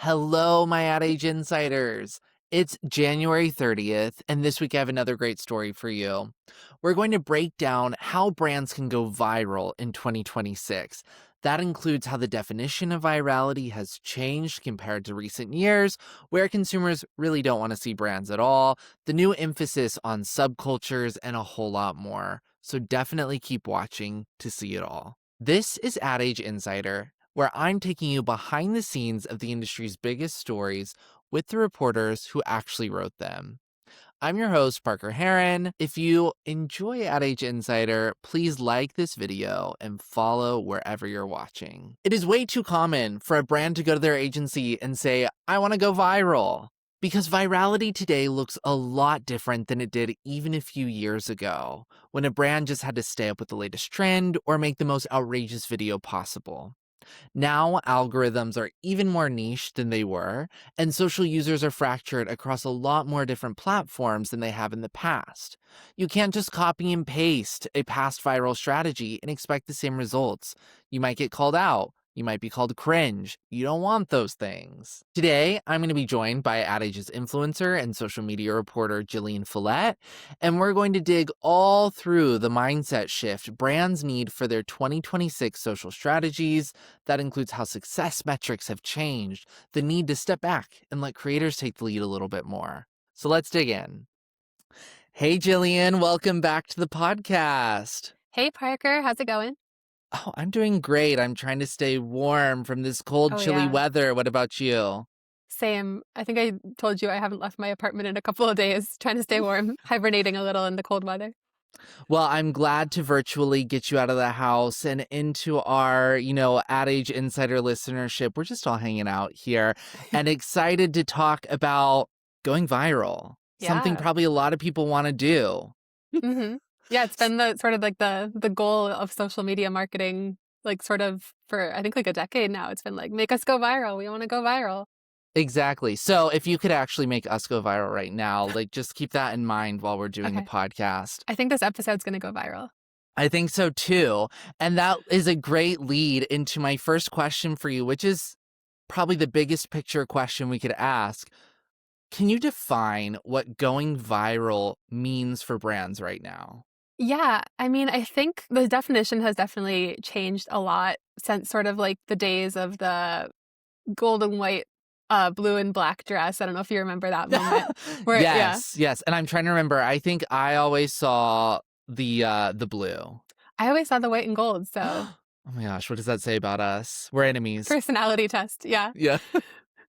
Hello, my Ad Age Insiders. It's January 30th, and this week I have another great story for you. We're going to break down how brands can go viral in 2026. That includes how the definition of virality has changed compared to recent years, where consumers really don't want to see brands at all, the new emphasis on subcultures, and a whole lot more. So definitely keep watching to see it all. This is Ad Age Insider, where I'm taking you behind the scenes of the industry's biggest stories with the reporters who actually wrote them. I'm your host, Parker Heron. If you enjoy Ad Age Insider, please like this video and follow wherever you're watching. It is way too common for a brand to go to their agency and say, I want to go viral. Because virality today looks a lot different than it did even a few years ago, when a brand just had to stay up with the latest trend or make the most outrageous video possible. Now, algorithms are even more niche than they were, and social users are fractured across a lot more different platforms than they have in the past. You can't just copy and paste a past viral strategy and expect the same results. You might get called out. You might be called cringe. You don't want those things. Today, I'm going to be joined by Ad Age's influencer and social media reporter Gillian Follett, and we're going to dig all through the mindset shift brands need for their 2026 social strategies. That includes how success metrics have changed, the need to step back and let creators take the lead a little bit more. So let's dig in. Hey, Gillian, welcome back to the podcast. Hey, Parker, how's it going? Oh, I'm doing great. I'm trying to stay warm from this cold, Oh, chilly yeah. weather. What about you? Same. I think I told you I haven't left my apartment in a couple of days, trying to stay warm, hibernating a little in the cold weather. Well, I'm glad to virtually get you out of the house and into our, Ad Age Insider listenership. We're just all hanging out here and excited to talk about going viral. Something Yeah. probably a lot of people want to do. hmm Yeah, it's been the sort of like the goal of social media marketing, like sort of for I think like a decade now. It's been like, make us go viral. We want to go viral. Exactly. So if you could actually make us go viral right now, like just keep that in mind while we're doing the Okay. podcast. I think this episode's gonna go viral. I think so too. And that is a great lead into my first question for you, which is probably the biggest picture question we could ask. Can you define what going viral means for brands right now? Yeah, I mean, I think the definition has definitely changed a lot since sort of like the days of the gold and white, blue and black dress. I don't know if you remember that moment where, yeah, Yes. And I'm trying to remember. I think I always saw the blue. I always saw the white and gold. So Oh my gosh, what does that say about us? We're enemies. personality test. Yeah. Yeah.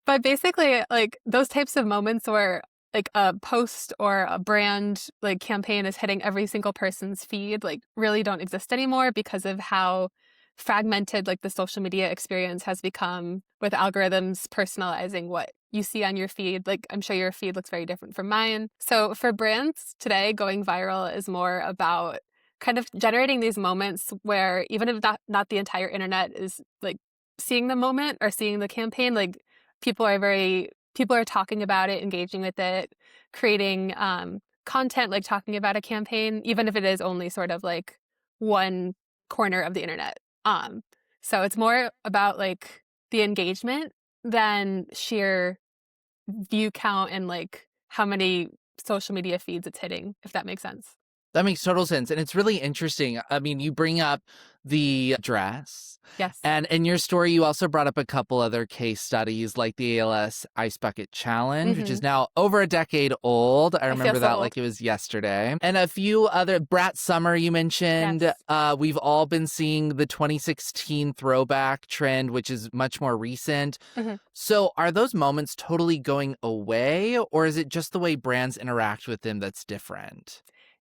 But basically, like those types of moments where like a post or a brand like campaign is hitting every single person's feed, like really don't exist anymore because of how fragmented like the social media experience has become with algorithms personalizing what you see on your feed. Like I'm sure your feed looks very different from mine. So for brands today, going viral is more about kind of generating these moments where even if not the entire internet is like seeing the moment or seeing the campaign, like people are talking about it, engaging with it, creating content, like talking about a campaign, even if it is only sort of like one corner of the internet. So it's more about like the engagement than sheer view count and like how many social media feeds it's hitting, if that makes sense. That makes total sense. And it's really interesting. I mean, you bring up the dress. Yes. And in your story, you also brought up a couple other case studies like the ALS Ice Bucket Challenge, which is now over a decade old. I remember so that old. like it was yesterday. And a few other, Brat Summer you mentioned. Yes. We've all been seeing the 2016 throwback trend, which is much more recent. So are those moments totally going away, or is it just the way brands interact with them that's different?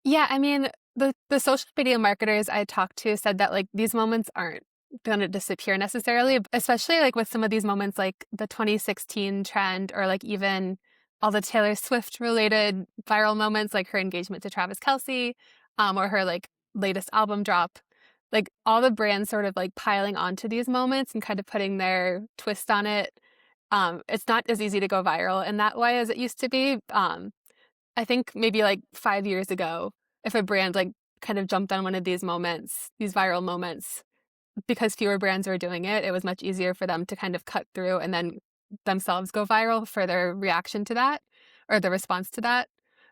Yeah, I mean, the social media marketers I talked to said that like these moments aren't going to disappear necessarily, especially like with some of these moments like the 2016 trend or like even all the Taylor Swift related viral moments like her engagement to Travis Kelce, or her like latest album drop. Like all the brands sort of like piling onto these moments and kind of putting their twist on it. It's not as easy to go viral in that way as it used to be. I think maybe like 5 years ago, if a brand like kind of jumped on one of these moments, these viral moments, because fewer brands were doing it, it was much easier for them to kind of cut through and then themselves go viral for their reaction to that or the response to that.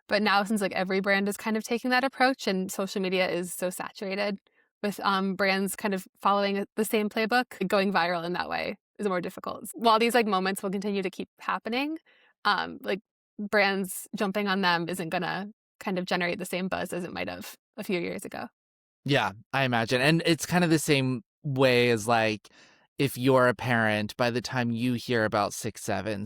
But now since like every brand is kind of taking that approach and social media is so saturated with brands kind of following the same playbook, going viral in that way is more difficult. While these like moments will continue to keep happening, like brands jumping on them isn't gonna kind of generate the same buzz as it might have a few years ago. Yeah, I imagine. And it's kind of the same way as like if you're a parent, by the time you hear about 6-7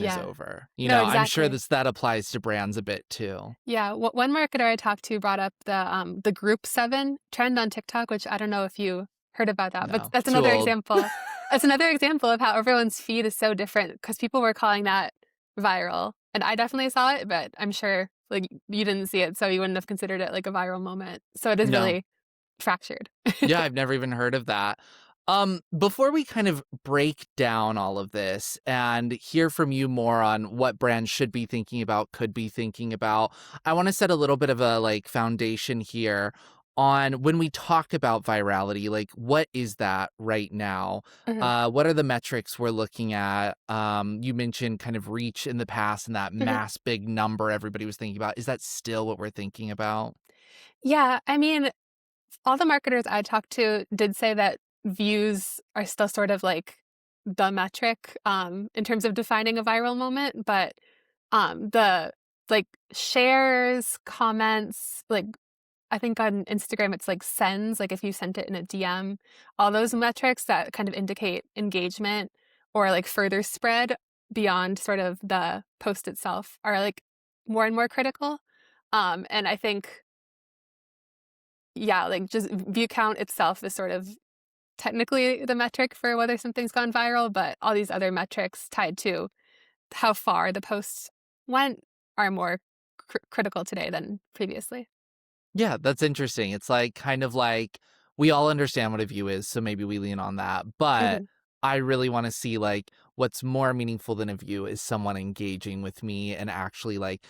is Yeah. over. No, I'm sure exactly. that applies to brands a bit too. Yeah, one marketer I talked to brought up the group 7 trend on TikTok, which I don't know if you heard about that, but No, that's too another old. example. That's another example of how everyone's feed is so different because people were calling that viral, and I definitely saw it, but I'm sure like you didn't see it, so you wouldn't have considered it like a viral moment. So it is No. really fractured. Yeah, I've never even heard of that. Before we kind of break down all of this and hear from you more on what brands should be thinking about, could be thinking about, I want to set a little bit of a like foundation here on when we talk about virality, like what is that right now? Mhm, What are the metrics we're looking at? You mentioned kind of reach in the past and that mhm. mass big number everybody was thinking about. Is that still what we're thinking about? Yeah, I mean, all the marketers I talked to did say that views are still sort of like the metric in terms of defining a viral moment, but the like shares, comments, like I think on Instagram it's like sends, like if you sent it in a DM, all those metrics that kind of indicate engagement or like further spread beyond sort of the post itself are like more and more critical. And I think yeah, like just view count itself is sort of technically the metric for whether something's gone viral, but all these other metrics tied to how far the posts went are more critical today than previously. Yeah, that's interesting. It's like kind of like we all understand what a view is, so maybe we lean on that. But Mhm. I really want to see like what's more meaningful than a view is someone engaging with me and actually like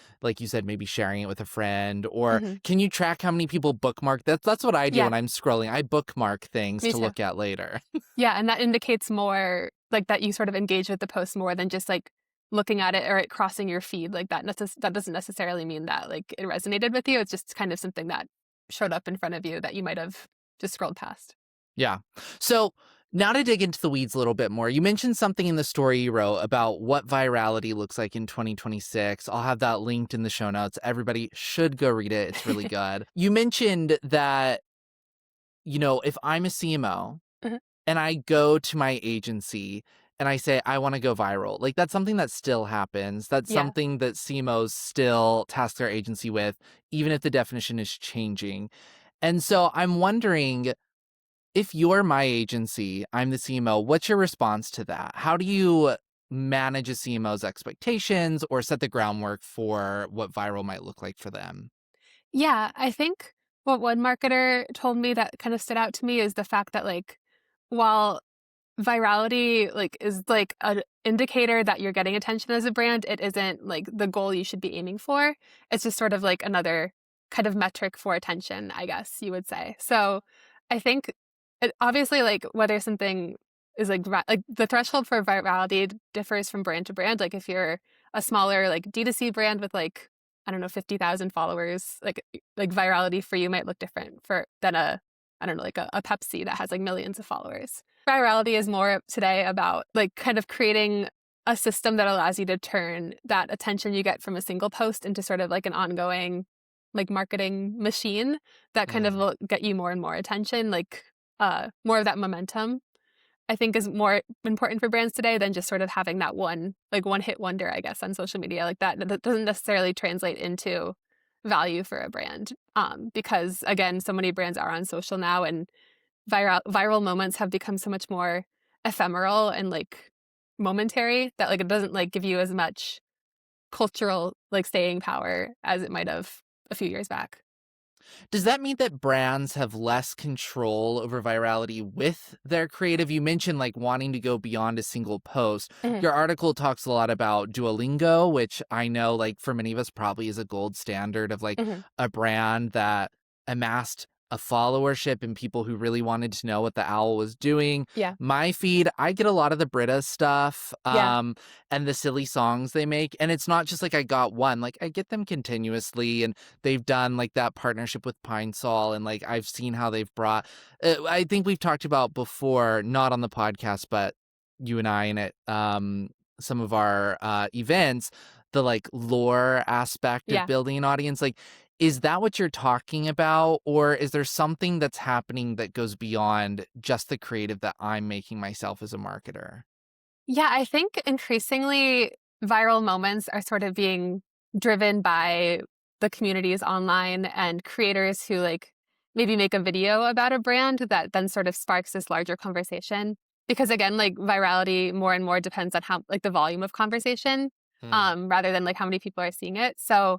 you said, maybe sharing it with a friend. Or Mhm. can you track how many people bookmark? That's what I do Yeah, when I'm scrolling. I bookmark things me to too. look at later. Yeah, and that indicates more like that you sort of engage with the post more than just like looking at it or it crossing your feed. Like that doesn't necessarily mean that like it resonated with you. It's just kind of something that showed up in front of you that you might have just scrolled past. Yeah. So now to dig into the weeds a little bit more, you mentioned something in the story you wrote about what virality looks like in 2026. I'll have that linked in the show notes. Everybody should go read it. It's really good. You mentioned that, if I'm a CMO Mhm. and I go to my agency and I say, I want to go viral, like that's something that still happens. That's Yeah. something that CMOs still task their agency with, even if the definition is changing. And so I'm wondering, if you're my agency, I'm the CMO, what's your response to that? How do you manage a CMO's expectations or set the groundwork for what viral might look like for them? Yeah, I think what one marketer told me that kind of stood out to me is the fact that like while virality like is like an indicator that you're getting attention as a brand, it isn't like the goal you should be aiming for. It's just sort of like another kind of metric for attention, I guess you would say. So I think obviously like whether something is like the threshold for virality differs from brand to brand. Like if you're a smaller like D2C brand with like I don't know 50,000 followers, like virality for you might look different for than a I don't know like a Pepsi that has like millions of followers. Virality is more today about like kind of creating a system that allows you to turn that attention you get from a single post into sort of like an ongoing like marketing machine that kind of Mm. will get you more and more attention, like more of that momentum. I think is more important for brands today than just sort of having that one hit wonder, I guess, on social media like that doesn't necessarily translate into value for a brand. Because again, so many brands are on social now and viral moments have become so much more ephemeral and like momentary that like it doesn't like give you as much cultural like staying power as it might have a few years back. Does that mean that brands have less control over virality with their creative? You mentioned like wanting to go beyond a single post. Mhm, Your article talks a lot about Duolingo, which I know like for many of us probably is a gold standard of like mhm. a brand that amassed a followership and people who really wanted to know what the owl was doing. Yeah. My feed, I get a lot of the Brita stuff, Yeah. and the silly songs they make. And it's not just like I got one, like I get them continuously. And they've done like that partnership with Pine Sol. And like I've seen how they've brought, I think we've talked about before, not on the podcast, but you and I in it, some of our events, the like lore aspect of Yeah. building an audience. Like, is that what you're talking about? Or is there something that's happening that goes beyond just the creative that I'm making myself as a marketer? Yeah, I think increasingly viral moments are sort of being driven by the communities online and creators who like maybe make a video about a brand that then sort of sparks this larger conversation. Because again, like virality more and more depends on how like the volume of conversation, Hmm. rather than like how many people are seeing it. So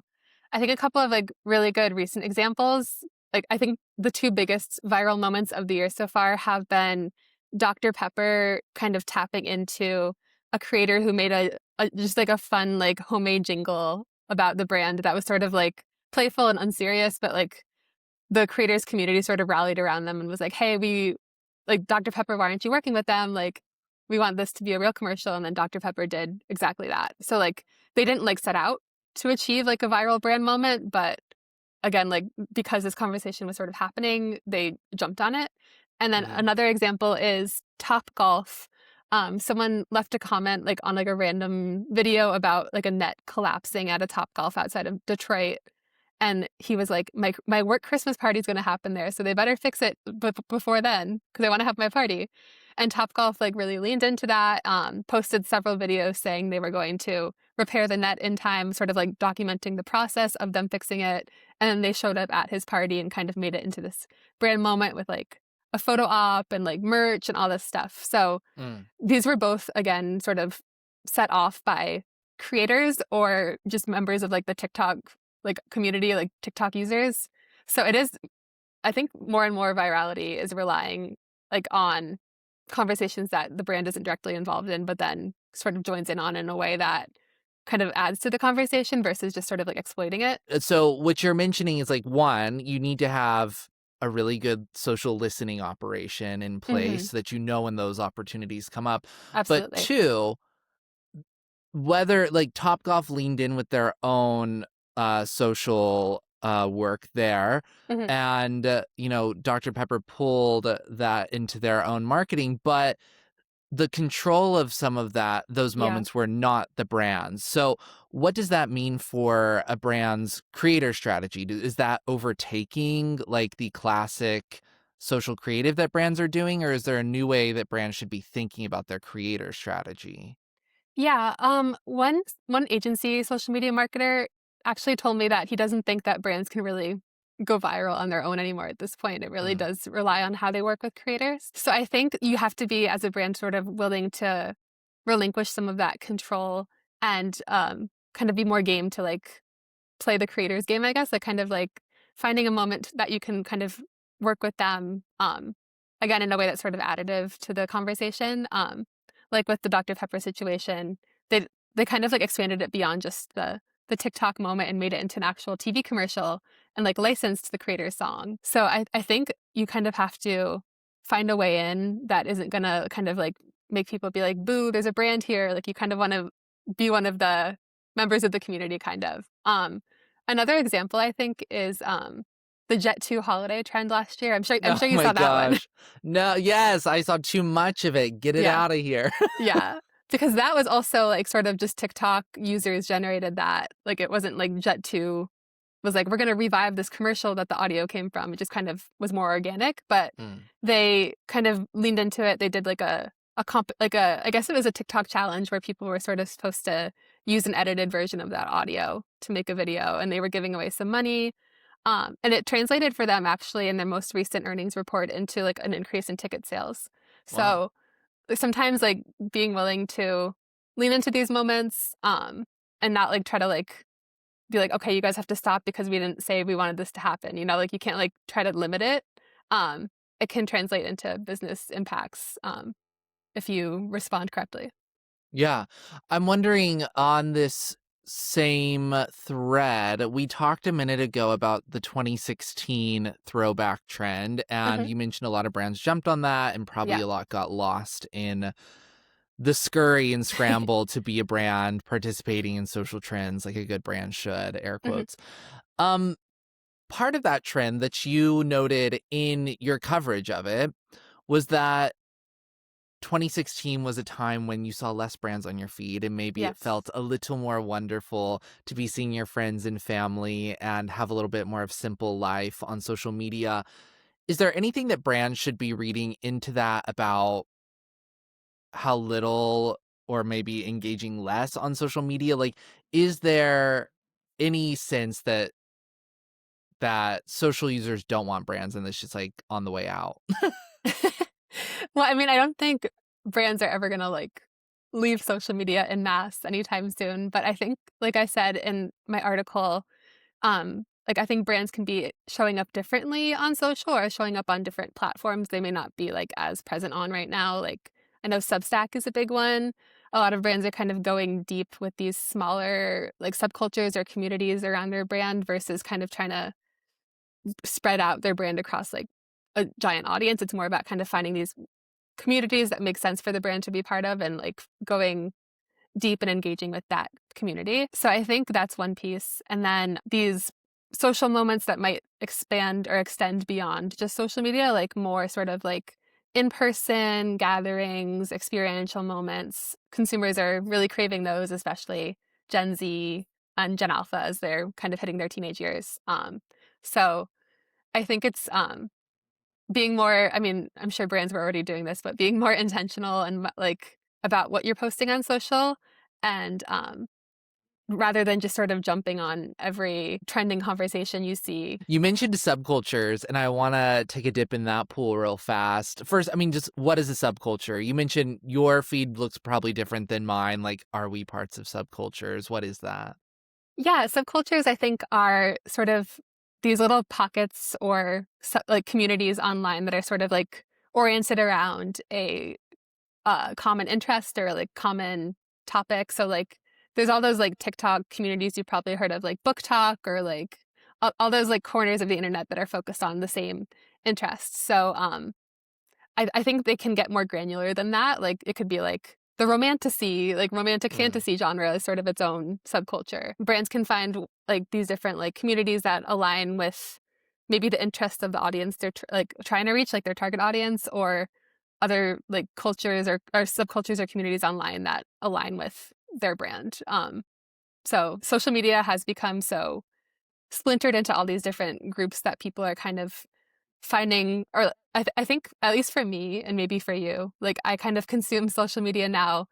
I think a couple of like really good recent examples, like I think the two biggest viral moments of the year so far have been Dr. Pepper kind of tapping into a creator who made a just like a fun like homemade jingle about the brand that was sort of like playful and unserious, but like the creators community sort of rallied around them and was like, hey, we like Dr. Pepper, why aren't you working with them? Like, we want this to be a real commercial. And then Dr. Pepper did exactly that. So like they didn't like set out to achieve like a viral brand moment, but again, like because this conversation was sort of happening, they jumped on it. And then Hmm. another example is Top Golf. Someone left a comment like on like a random video about like a net collapsing at a Top Golf outside of Detroit. And he was like, my work Christmas party is going to happen there, so they better fix it before then because I want to have my party. And Topgolf like really leaned into that, posted several videos saying they were going to repair the net in time, sort of like documenting the process of them fixing it. And then they showed up at his party and kind of made it into this brand moment with like a photo op and like merch and all this stuff. So Mm. these were both, again, sort of set off by creators or just members of like the TikTok like community, like TikTok users. So it is, I think more and more virality is relying like on conversations that the brand isn't directly involved in, but then sort of joins in on in a way that kind of adds to the conversation versus just sort of like exploiting it. So what you're mentioning is like, one, you need to have a really good social listening operation in Hmm. place so that you know when those opportunities come up. But Absolutely. two, whether like Topgolf leaned in with their own social work there, Hmm. and Dr. Pepper pulled that into their own marketing, but the control of some of those Yeah. moments were not the brand's. So what does that mean for a brand's creator strategy? Is that overtaking like the classic social creative that brands are doing, or is there a new way that brands should be thinking about their creator strategy? Yeah. One agency social media marketer actually told me that he doesn't think that brands can really go viral on their own anymore at this point. It really Mm. does rely on how they work with creators. So I think you have to be, as a brand, sort of willing to relinquish some of that control and kind of be more game to like play the creator's game, I guess, like kind of like finding a moment that you can kind of work with them, again, in a way that's sort of additive to the conversation. Like with the Dr. Pepper situation, they kind of like expanded it beyond just the TikTok moment and made it into an actual TV commercial and like licensed the creator's song. So I think you kind of have to find a way in that isn't gonna kind of like make people be like, boo, there's a brand here. Like you kind of want to be one of the members of the community kind of. Another example I think is the Jet 2 holiday trend last year. I'm Oh sure you my saw that one. gosh. No, yes, I saw too much of it. Get it Yeah. out of here. Yeah. Because that was also like sort of just TikTok users generated that. Like it wasn't like Jet 2 was like, we're going to revive this commercial that the audio came from. It just kind of was more organic, but Mm. they kind of leaned into it. They did like I guess it was a TikTok challenge where people were sort of supposed to use an edited version of that audio to make a video and they were giving away some money. And it translated for them actually in their most recent earnings report into like an increase in ticket sales. Wow. So like, sometimes like being willing to lean into these moments, and not like try to like be like, okay, you guys have to stop because we didn't say we wanted this to happen. You know, like you can't like try to limit it. Um, it can translate into business impacts, if you respond correctly. Yeah. I'm wondering on this same thread, we talked a minute ago about the 2016 throwback trend, and Mhm. you mentioned a lot of brands jumped on that, and probably Yeah. a lot got lost in the scurry and scramble to be a brand participating in social trends like a good brand should, air Mhm. quotes. Um, Part of that trend that you noted in your coverage of it was that 2016 was a time when you saw less brands on your feed, and maybe it Yes. felt a little more wonderful to be seeing your friends and family and have a little bit more of simple life on social media. Is there anything that brands should be reading into that about how little or maybe engaging less on social media? Like, is there any sense that social users don't want brands and it's just like on the way out? Well, I mean, I don't think brands are ever gonna, like, leave social media en masse anytime soon, but I think, like I said in my article, like, I think brands can be showing up differently on social or showing up on different platforms they may not be, like, as present on right now. Like, I know Substack is a big one. A lot of brands are kind of going deep with these smaller, like, subcultures or communities around their brand versus kind of trying to spread out their brand across, like, a giant audience. It's more about kind of finding these communities that make sense for the brand to be part of and, like, going deep and engaging with that community. So I think that's one piece. And then these social moments that might expand or extend beyond just social media, like more sort of like in-person gatherings, experiential moments. Consumers are really craving those, especially Gen Z and Gen Alpha as they're kind of hitting their teenage years. So I think it's being more, I mean, I'm sure brands were already doing this, but being more intentional and like about what you're posting on social and rather than just sort of jumping on every trending conversation you see. You mentioned subcultures, and I want to take a dip in that pool real fast. First, I mean, just what is a subculture? You mentioned your feed looks probably different than mine. Like, are we parts of subcultures? What is that? Yeah, subcultures I think are sort of these little pockets or like communities online that are sort of like oriented around a common interest or like common topic. So like there's all those like TikTok communities you've probably heard of, like Book Talk or like all those like corners of the internet that are focused on the same interests. So I think they can get more granular than that. Like it could be like the romantasy, like romantic Mm. fantasy genre is sort of its own subculture. Brands can find like these different like communities that align with maybe the interests of the audience they're like trying to reach, like their target audience, or other like cultures or subcultures or communities online that align with their brand. So social media has become so splintered into all these different groups that people are kind of finding, or I think at least for me and maybe for you, like I kind of consume social media now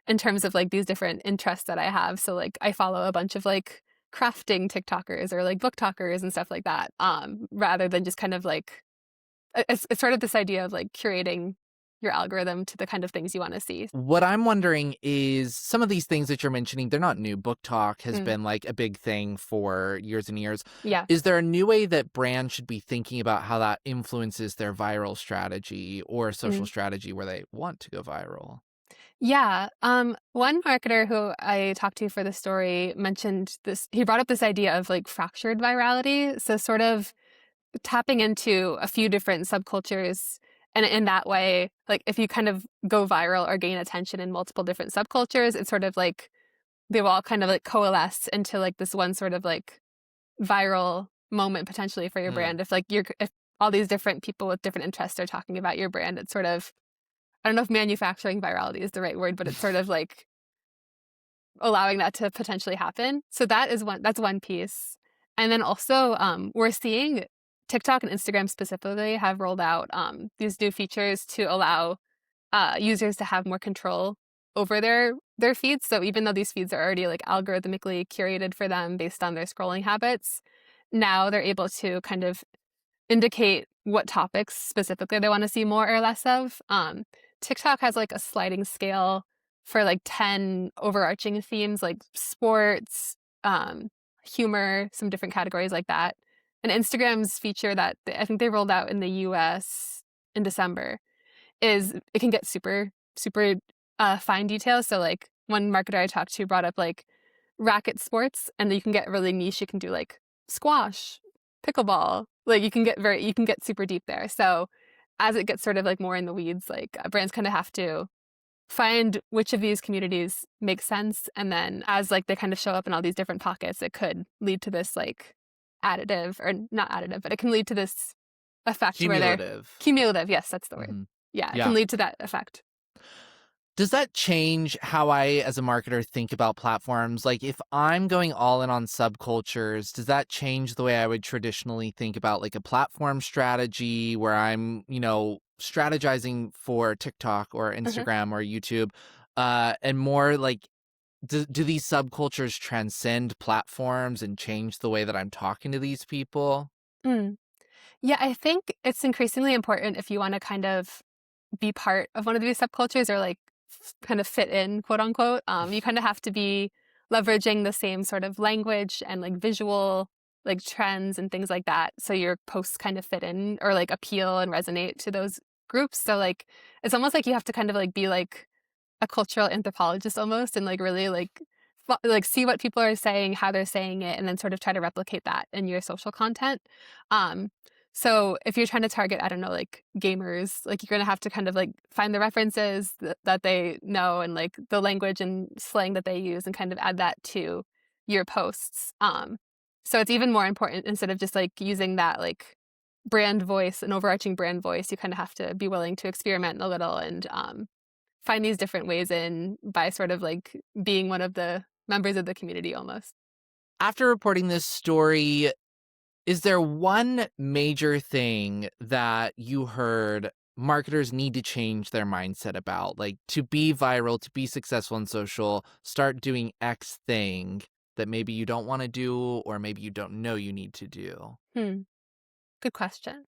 in terms of like these different interests that I have. So like I follow a bunch of like crafting TikTokers or like book talkers and stuff like that, rather than just kind of like it's sort of this idea of like curating your algorithm to the kind of things you want to see. What I'm wondering is some of these things that you're mentioning, they're not new. Book Talk has Mm, been like a big thing for years and years. yeah. Is there a new way that brands should be thinking about how that influences their viral strategy or social Mm. strategy where they want to go viral? Yeah. One marketer who I talked to for the story mentioned this. He brought up this idea of like fractured virality. So, sort of tapping into a few different subcultures. And in that way, like if you kind of go viral or gain attention in multiple different subcultures, it's sort of like they've all kind of like coalesce into like this one sort of like viral moment potentially for your Mm. brand. If like if all these different people with different interests are talking about your brand, it's sort of, I don't know if manufacturing virality is the right word, but it's sort of like allowing that to potentially happen. So that's one piece. And then also we're seeing TikTok and Instagram specifically have rolled out these new features to allow users to have more control over their feeds. So even though these feeds are already like algorithmically curated for them based on their scrolling habits, now they're able to kind of indicate what topics specifically they want to see more or less of. TikTok has like a sliding scale for like 10 overarching themes like sports, humor, some different categories like that. And Instagram's feature that I think they rolled out in the US in December is it can get super, super fine details. So like one marketer I talked to brought up like racket sports, and then you can get really niche. You can do like squash, pickleball. Like you can get super deep there. So as it gets sort of like more in the weeds, like brands kind of have to find which of these communities make sense, and then as like they kind of show up in all these different pockets, it could lead to this like additive, or not additive, but it can lead to this effect where they're Cumulative. cumulative. Yes, that's the word. Mhm. Yeah, it can Yeah. lead to that effect. Does that change how I, as a marketer, think about platforms? Like, if I'm going all in on subcultures, does that change the way I would traditionally think about like a platform strategy where I'm, strategizing for TikTok or Mhm. Instagram or YouTube, and more like, do these subcultures transcend platforms and change the way that I'm talking to these people? Mm. Yeah, I think it's increasingly important if you want to kind of be part of one of these subcultures, or like kind of fit in, quote unquote. You kind of have to be leveraging the same sort of language and like visual like trends and things like that, so your posts kind of fit in or like appeal and resonate to those groups. So like it's almost like you have to kind of like be like a cultural anthropologist almost, and like really like like see what people are saying, how they're saying it, and then sort of try to replicate that in your social content. Um, so if you're trying to target, I don't know, like gamers, like you're gonna have to kind of like find the references that they know, and like the language and slang that they use, and kind of add that to your posts. So it's even more important, instead of just like using that like brand voice, an overarching brand voice, you kind of have to be willing to experiment a little, and find these different ways in by sort of like being one of the members of the community almost. After reporting this story, is there one major thing that you heard marketers need to change their mindset about? Like, to be viral, to be successful in social, start doing X thing that maybe you don't want to do, or maybe you don't know you need to do? Hmm, good question.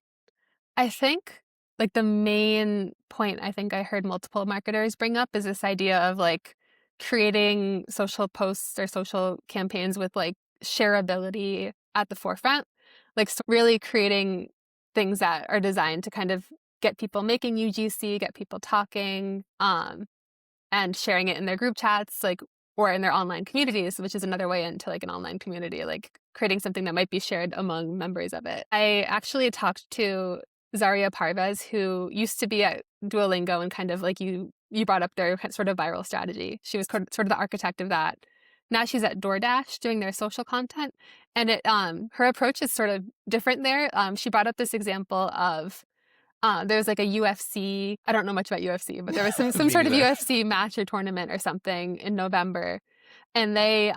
I think like the main point I think I heard multiple marketers bring up is this idea of like creating social posts or social campaigns with like shareability at the forefront. Like really creating things that are designed to kind of get people making UGC, get people talking, and sharing it in their group chats, like, or in their online communities, which is another way into like an online community, like creating something that might be shared among members of it. I actually talked to Zaria Parvez, who used to be at Duolingo, and kind of like you brought up their sort of viral strategy. She was sort of the architect of that. Now she's at DoorDash doing their social content, and it her approach is sort of different there. She brought up this example of there was like a UFC. I don't know much about UFC, but there was some Me sort of neither. UFC match or tournament or something in November, and they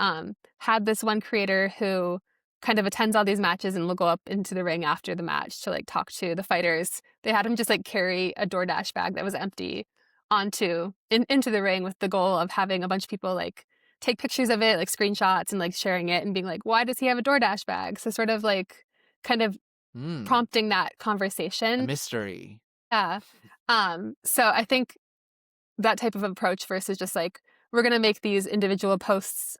had this one creator who kind of attends all these matches and will go up into the ring after the match to like talk to the fighters. They had him just like carry a DoorDash bag that was empty into the ring, with the goal of having a bunch of people like take pictures of it, like screenshots, and like sharing it and being like, why does he have a DoorDash bag? So sort of like kind of Hmm. prompting that A conversation. mystery. Yeah. So I think that type of approach versus just like, we're gonna make these individual posts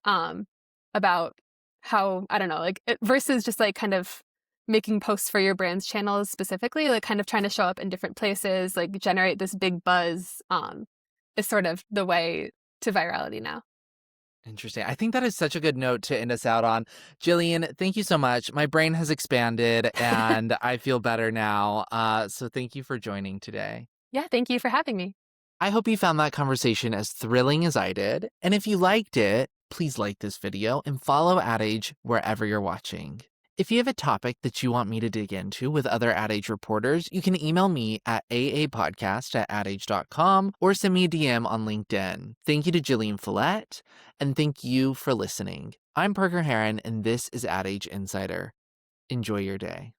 about how, I don't know, like versus just like kind of making posts for your brand's channels specifically, like kind of trying to show up in different places, like generate this big buzz, is sort of the way to virality now. Interesting. I think that is such a good note to end us out on. Jillian, thank you so much. My brain has expanded and I feel better now. So thank you for joining today. Yeah, thank you for having me. I hope you found that conversation as thrilling as I did. And if you liked it, please like this video and follow Ad Age wherever you're watching. If you have a topic that you want me to dig into with other Ad Age reporters, you can email me at aapodcast@adage.com or send me a DM on LinkedIn. Thank you to Gillian Follett, and thank you for listening. I'm Parker Heron, and this is Ad Age Insider. Enjoy your day.